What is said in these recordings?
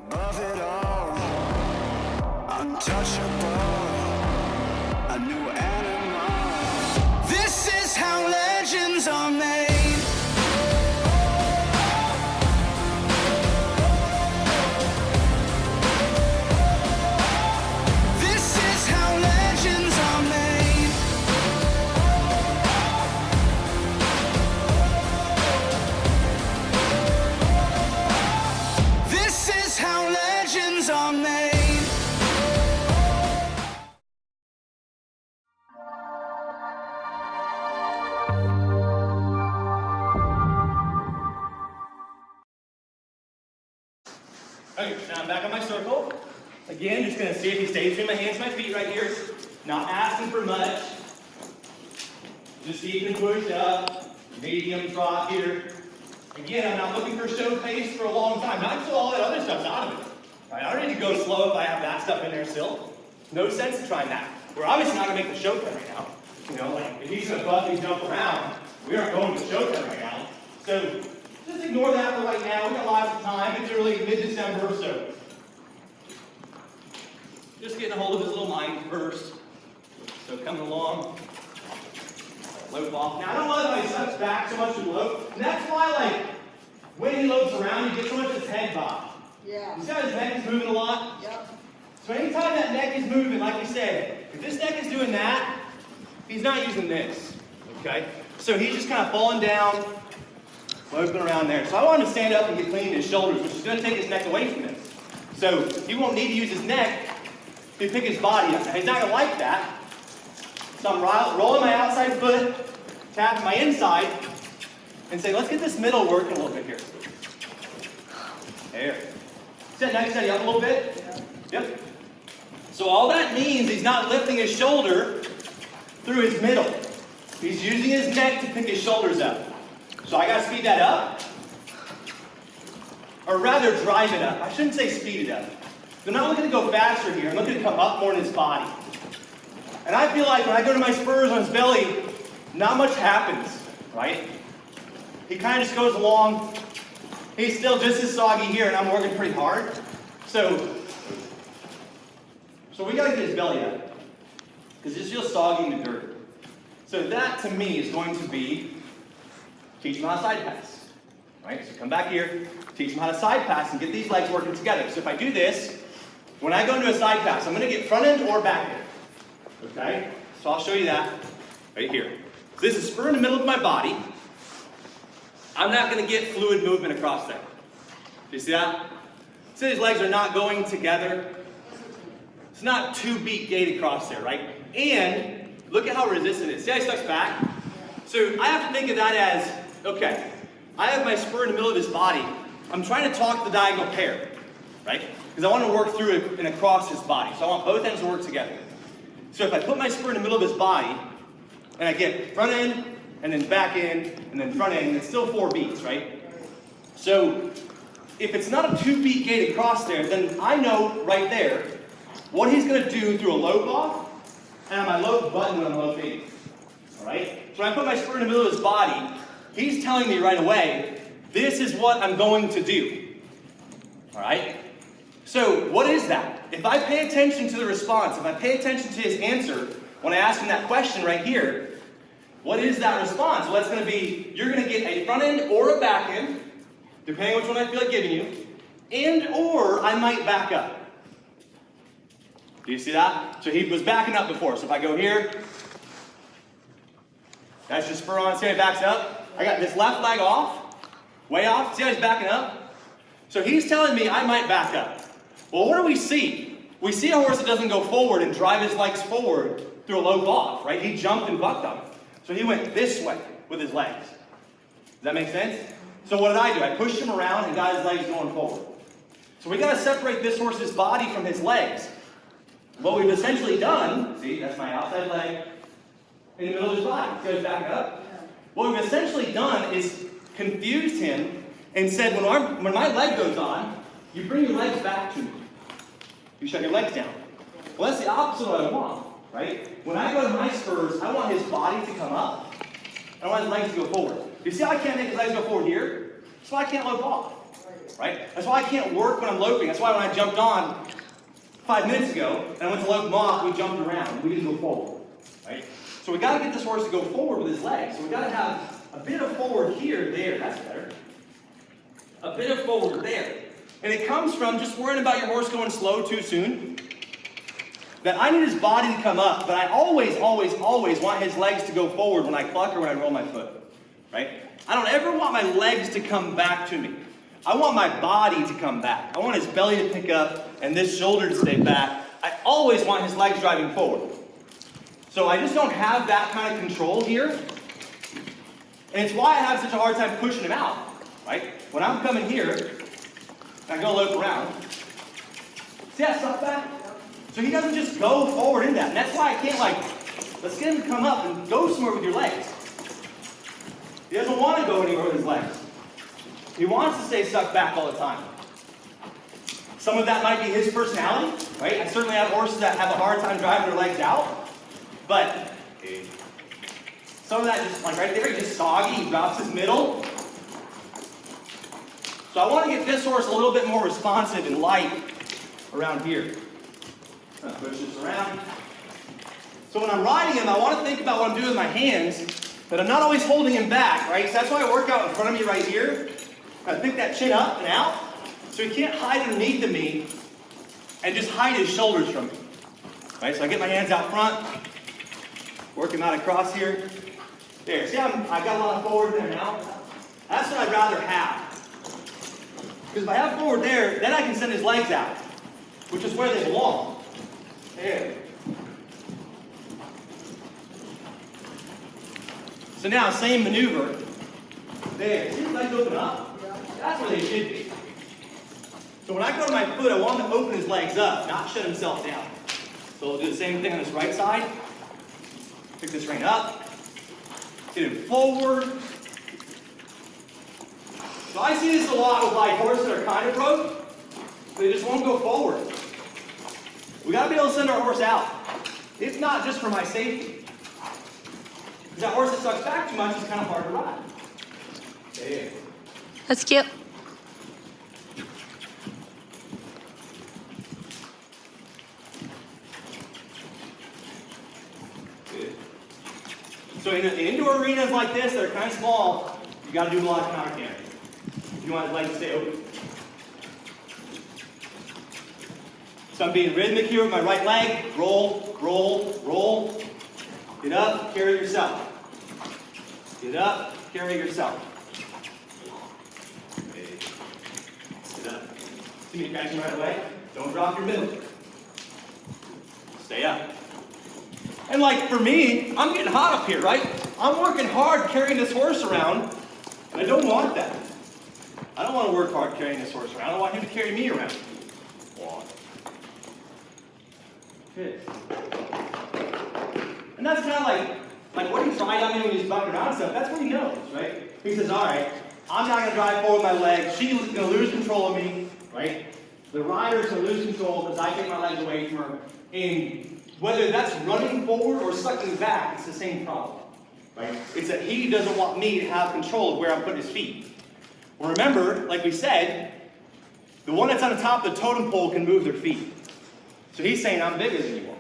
Above it all, untouchable, a new animal. This is how legends are made. This is how legends are made. This is how legends are made. Okay, now I'm back on my circle. Again, just gonna see if he stays between my hands and my feet right here. Not asking for much. Just see if he can push up. Medium trot here. Again, I'm not looking for show pace for a long time. Not until all that other stuff's out of it. Right, I don't need to go slow if I have that stuff in there still. No sense in trying that. We're obviously not gonna make the show pen right now. You know, like if he's gonna bust and jump around, we aren't going to the show pen right now. So just ignore that for right now. We got lots of time. It's early mid-December, so just getting a hold of his little mind first. So coming along. Lope off. Now I don't love how he sucks back so much with lope. And that's why, like, when he lopes around, you get so much of his head bob. Yeah. You see how his neck is moving a lot? Yep. So anytime that neck is moving, like we said, if this neck is doing that, he's not using this. Okay? So he's just kind of falling down, loping around there. So I want him to stand up and get clean in his shoulders, which is going to take his neck away from this. So he won't need to use his neck to pick his body up. Now, he's not going to like that. So I'm rolling my outside foot, tapping my inside, and say, let's get this middle working a little bit here. There. Set neck steady up a little bit. Yep. So all that means he's not lifting his shoulder through his middle. He's using his neck to pick his shoulders up. So I got to speed that up. Or rather, drive it up. I shouldn't say speed it up. I'm not looking to go faster here. I'm looking to come up more in his body. And I feel like when I go to my spurs on his belly, not much happens, right? He kind of just goes along. He's still just as soggy here, and I'm working pretty hard. So we got to get his belly up, because it feels soggy in the dirt. So that, to me, is going to be teach him how to side pass, right? So come back here, teach him how to side pass, and get these legs working together. So if I do this, when I go into a side pass, I'm going to get front end or back end. Okay? So I'll show you that right here. So this is spur in the middle of my body. I'm not going to get fluid movement across there. Do you see that? So these legs are not going together. It's not 2 beat gait across there, right? And look at how resistant it is. See how he sucks back? So I have to think of that as, okay, I have my spur in the middle of his body. I'm trying to talk the diagonal pair, right? Because I want to work through it and across his body. So I want both ends to work together. So if I put my spur in the middle of his body, and I get front end, and then back end, and then front end, it's still 4 beats, right? So if it's not a 2 beat gait across there, then I know right there what he's going to do through a lope off, and on my lope button when I'm low fading. All right? So when I put my spur in the middle of his body, he's telling me right away, this is what I'm going to do. All right? So what is that? If I pay attention to the response, if I pay attention to his answer, when I ask him that question right here, what is that response? Well, that's going to be, you're going to get a front end or a back end, depending on which one I feel like giving you, and or I might back up. Do you see that? So he was backing up before. So if I go here, that's just spur on. See how he backs up? I got this left leg off, way off. See how he's backing up? So he's telling me I might back up. Well, what do we see? We see a horse that doesn't go forward and drive his legs forward through a lope off, right? He jumped and bucked on it. So he went this way with his legs. Does that make sense? So what did I do? I pushed him around and got his legs going forward. So we got to separate this horse's body from his legs. What we've essentially done, see, that's my outside leg in the middle of his body. See how he's backing up? What we've essentially done is confused him and said, when my leg goes on, you bring your legs back to me. You shut your legs down. Well, that's the opposite of what I want, right? When I go to my spurs, I want his body to come up. I want his legs to go forward. You see how I can't make his legs go forward here? That's why I can't lope off. right? That's why I can't work when I'm loping. That's why when I jumped on 5 minutes ago, and I went to lope him off, we jumped around. We didn't go forward, right? So we got to get this horse to go forward with his legs. So we got to have a bit of forward here, there. That's better. A bit of forward there. And it comes from just worrying about your horse going slow too soon. That I need his body to come up, but I always want his legs to go forward when I cluck or when I roll my foot, right? I don't ever want my legs to come back to me. I want my body to come back. I want his belly to pick up and this shoulder to stay back. I always want his legs driving forward. So I just don't have that kind of control here. And it's why I have such a hard time pushing him out, right? When I'm coming here, I go lope around. See that stuff back? So he doesn't just go forward in that. And that's why I can't let's get him to come up and go somewhere with your legs. He doesn't want to go anywhere with his legs. He wants to stay stuck back all the time. Some of that might be his personality, right? I certainly have horses that have a hard time driving their legs out. But some of that just, right there, he's just soggy. He drops his middle. So I want to get this horse a little bit more responsive and light around here. Push this around. So when I'm riding him, I want to think about what I'm doing with my hands, but I'm not always holding him back, right? So that's why I work out in front of me right here. I pick that chin up and out, so he can't hide underneath of me and just hide his shoulders from me. Right? So I get my hands out front, work him out across here. There, see I got a lot of forward there now? That's what I'd rather have. Because if I have forward there, then I can send his legs out, which is where they belong. There. So now, same maneuver. There. See his legs open up? That's where they should be. So when I go to my foot, I want him to open his legs up, not shut himself down. So we'll do the same thing on this right side. Pick this rein up. Get him forward. So I see this a lot with like horses that are kind of broke. They just won't go forward. We got to be able to send our horse out. If not just for my safety. Because that horse that sucks back too much is kind of hard to ride. There. That's cute. Good. So in indoor arenas like this that are kind of small, you got to do a lot of counter carrying. If you want his legs to stay open. So I'm being rhythmic here with my right leg. Roll, roll, roll. Get up, carry yourself. Get up, carry yourself. Get up. See me catching right away? Don't drop your middle. Stay up. And like for me, I'm getting hot up here, right? I'm working hard carrying this horse around, and I don't want that. I don't want to work hard carrying this horse around. I don't want him to carry me around. Good. And that's kind of like what he's trying on me when he's bucking around and stuff. That's what he knows, right? He says, all right, I'm not going to drive forward with my legs. She's going to lose control of me, right? The rider's going to lose control because I take my legs away from her. And whether that's running forward or sucking back, it's the same problem, right? It's that he doesn't want me to have control of where I'm putting his feet. Well, remember, like we said, the one that's on the top of the totem pole can move their feet. So he's saying, I'm bigger than you are,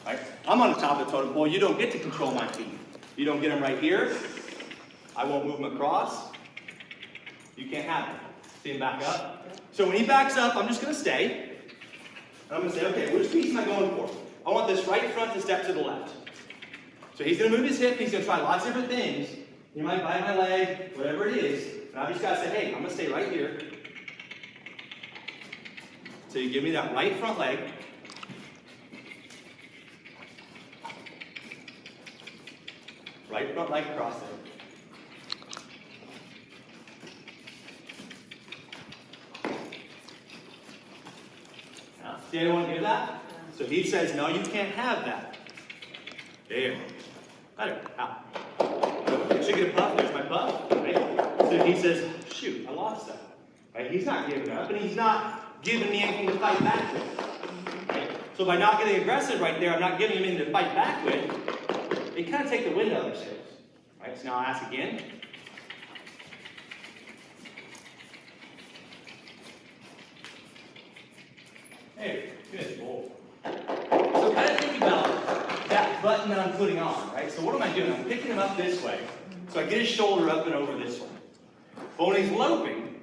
right? I'm on the top of the totem pole. You don't get to control my feet. You don't get them right here. I won't move them across. You can't have them. See him back up? So when he backs up, I'm just going to stay. And I'm going to say, okay, which piece am I going for? I want this right front to step to the left. So he's going to move his hip. He's going to try lots of different things. He might bite my leg, whatever it is. And I've just got to say, hey, I'm going to stay right here. So you give me that right front leg. Right front leg across there. Now, see anyone hear that? So he says, no, you can't have that. There. Better. Out. Should get a puff. There's my puff. Right? So he says, shoot, I lost that. Right? He's not giving up, and he's not giving me anything to fight back with. Right? So by not getting aggressive right there, I'm not giving him anything to fight back with. They kind of take the wind out of their sails. Right? So now I'll ask again. There, good. So kind of think about that button that I'm putting on, right? So what am I doing? I'm picking him up this way. So I get his shoulder up and over this way. But when he's loping,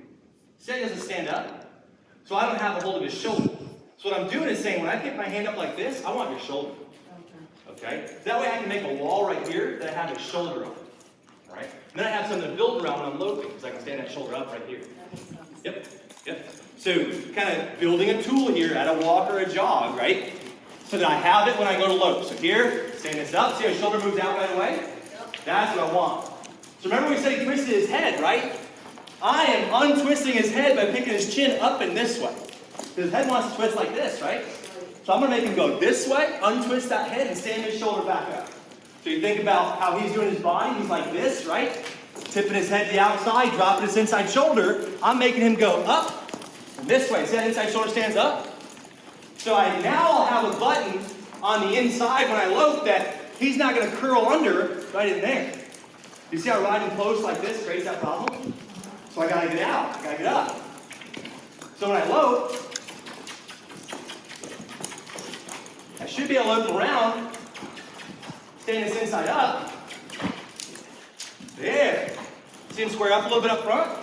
see how he doesn't stand up? So I don't have a hold of his shoulder. So what I'm doing is saying, when I pick my hand up like this, I want your shoulder. Okay? That way I can make a wall right here that I have his shoulder on. Right? And then I have something to build around when I'm loping, because I can stand that shoulder up right here. Yep. So kind of building a tool here at a walk or a jog, right? So that I have it when I go to lope. So here, stand this up. See how his shoulder moves out right away? Yep. That's what I want. So remember we said he twisted his head, right? I am untwisting his head by picking his chin up and this way. His head wants to twist like this, right? So I'm going to make him go this way, untwist that head, and stand his shoulder back up. So you think about how he's doing his body. He's like this, right? Tipping his head to the outside, dropping his inside shoulder. I'm making him go up and this way. See that inside shoulder stands up? So now I'll have a button on the inside when I lope that he's not going to curl under right in there. You see how riding close like this creates that problem? So I got to get out. I got to get up. So when I lope, I should be able to lope around, stand this inside up. There. See him square up a little bit up front?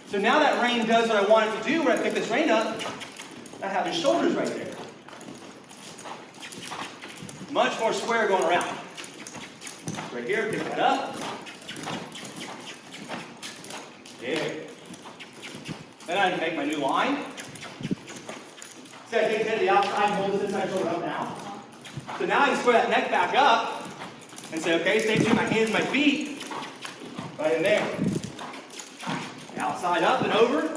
So now that rein does what I want it to do. When I pick this rein up, I have his shoulders right there. Much more square going around. Right here, pick that up. There. Then I can make my new line. See, I take the head to the outside and hold this inside shoulder up now. So now I can square that neck back up and say, okay, stay tuned, my hands and my feet. Right in there. Outside up and over.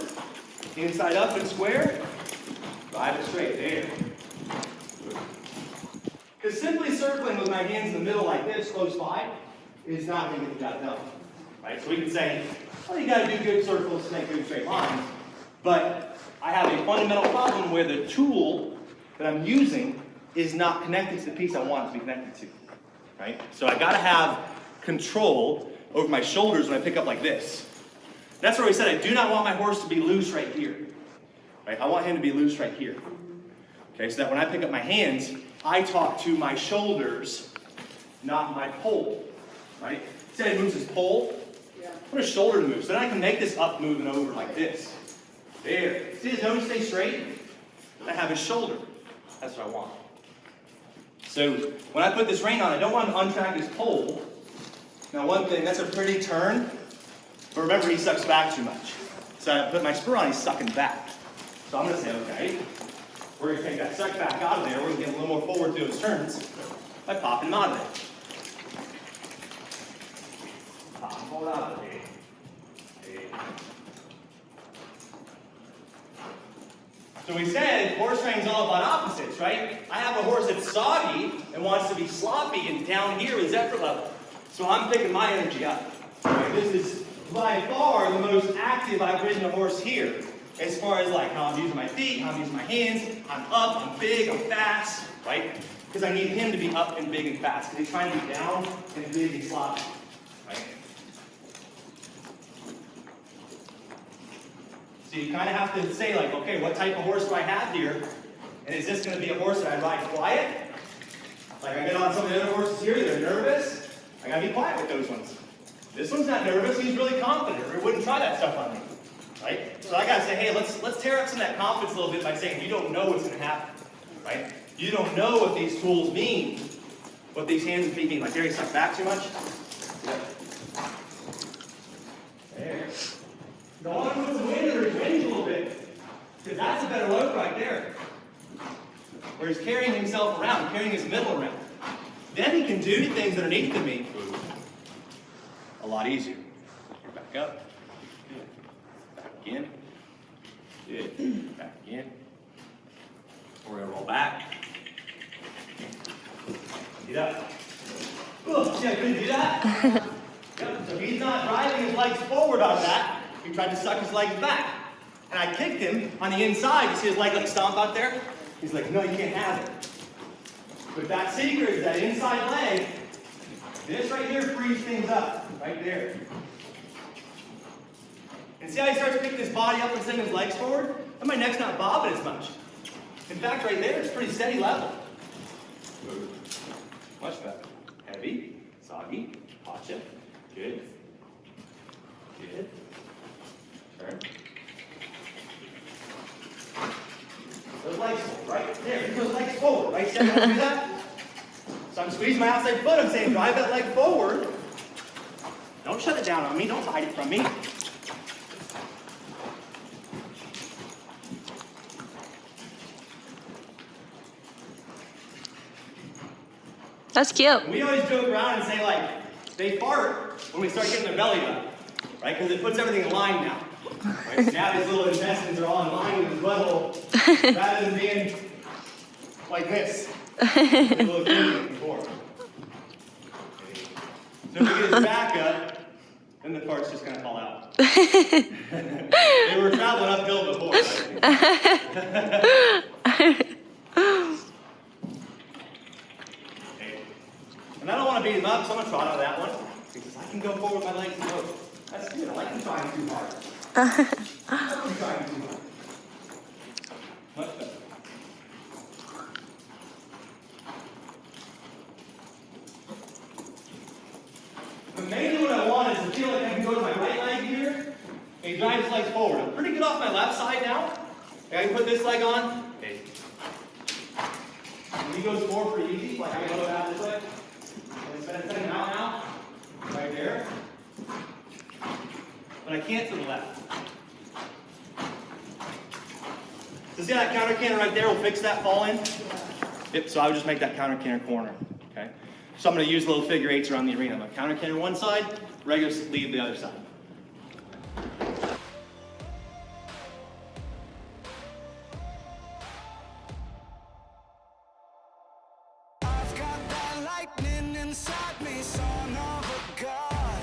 Inside up and square. Drive it straight. There. Because simply circling with my hands in the middle like this, close by, is not going to get the job done. Right? So we can say, well, you got to do good circles to make good straight lines. But I have a fundamental problem where the tool that I'm using is not connected to the piece I want it to be connected to. Right? So I got to have control over my shoulders when I pick up like this. That's where we said I do not want my horse to be loose right here. Right? I want him to be loose right here. Okay, so that when I pick up my hands, I talk to my shoulders, not my pole. Right? See how he moves his pole? Yeah. Put his shoulder to move. So then I can make this up, moving over like this. There. See his nose stay straight? I have his shoulder. That's what I want. So when I put this rein on, I don't want to untrack his pole. Now one thing, that's a pretty turn. But remember, he sucks back too much. So I put my spur on, he's sucking back. So I'm going to say, okay, we're going to take that suck back out of there. We're going to get a little more forward through his turns by popping him out of there. Pop him out of there. So we said horse training's all about opposites, right? I have a horse that's soggy and wants to be sloppy and down here is effort level. So I'm picking my energy up. Right? This is by far the most active I've ridden a horse here. As far as like how I'm using my feet, how I'm using my hands, I'm up, I'm big, I'm fast, right? Because I need him to be up and big and fast. Because he's trying to be down and big and sloppy, right? So you kind of have to say like, okay, what type of horse do I have here? And is this going to be a horse that I ride quiet? Like I get on some of the other horses here, they're nervous. I got to be quiet with those ones. This one's not nervous, he's really confident, or he wouldn't try that stuff on me. Right? So I got to say, hey, let's tear up some of that confidence a little bit by saying you don't know what's going to happen. Right? You don't know what these tools mean, what these hands and feet mean. Like, there, he sucks back too much. There. Don't want to put some wind under his wings a little bit, because that's a better lope right there. Where he's carrying himself around, carrying his middle around. Then he can do things underneath of me a lot easier. Back up. Back again. Good. Back again. We're going to roll back. Get up. Oh, see, I couldn't do that? Yep. So he's not driving his legs forward on that. He tried to suck his legs back. And I kicked him on the inside. You see his leg like stomp out there? He's like, no, you can't have it. But that secret is that inside leg, this right here frees things up. Right there. And see how he starts picking his body up and sending his legs forward? And my neck's not bobbing as much. In fact, right there, it's pretty steady level. Much better. Heavy, soggy, pacha. Good. Good. Turn. Those legs right there. Keep those legs forward. Right? See how I do that? So I'm squeezing my outside foot. I'm saying drive that leg forward. Don't shut it down on me. Don't hide it from me. That's cute. We always joke around and say, like, they fart when we start getting their belly done, right? Because it puts everything in line now. Right? So now these little intestines are all in line with his butthole, rather than being like this. Before. So if we get his back up, then the fart's just going to fall out. They were traveling uphill before, right? And I don't want to beat him up, so I'm going to trot out of that one. Because I can go forward with my legs and go. That's good. I like him trying too hard. I like him trying too hard. Much better. But mainly what I want is to feel like I can go to my right leg here and drive his legs forward. I'm pretty good off my left side now. I can put this leg on. Okay. When he goes forward pretty easy, like I can go out this way. Instead of setting out now, right there. But I can't to the left. So see that counter canter right there will fix that fall in? Yep, so I would just make that counter canter corner. Okay? So I'm going to use little figure eights around the arena. I'm going to counter canter one side, regular lead the other side. Inside me, son of a god.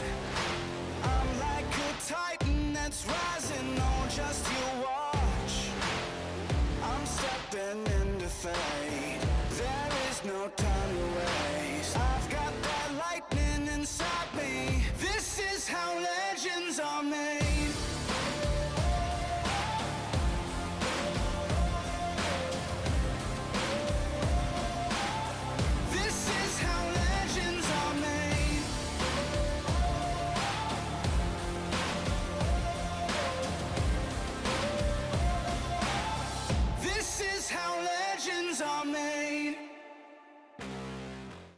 I'm like a titan that's rising on just you watch. I'm stepping into fate. There is no time to waste. I've got that lightning inside me. This is how legends are made.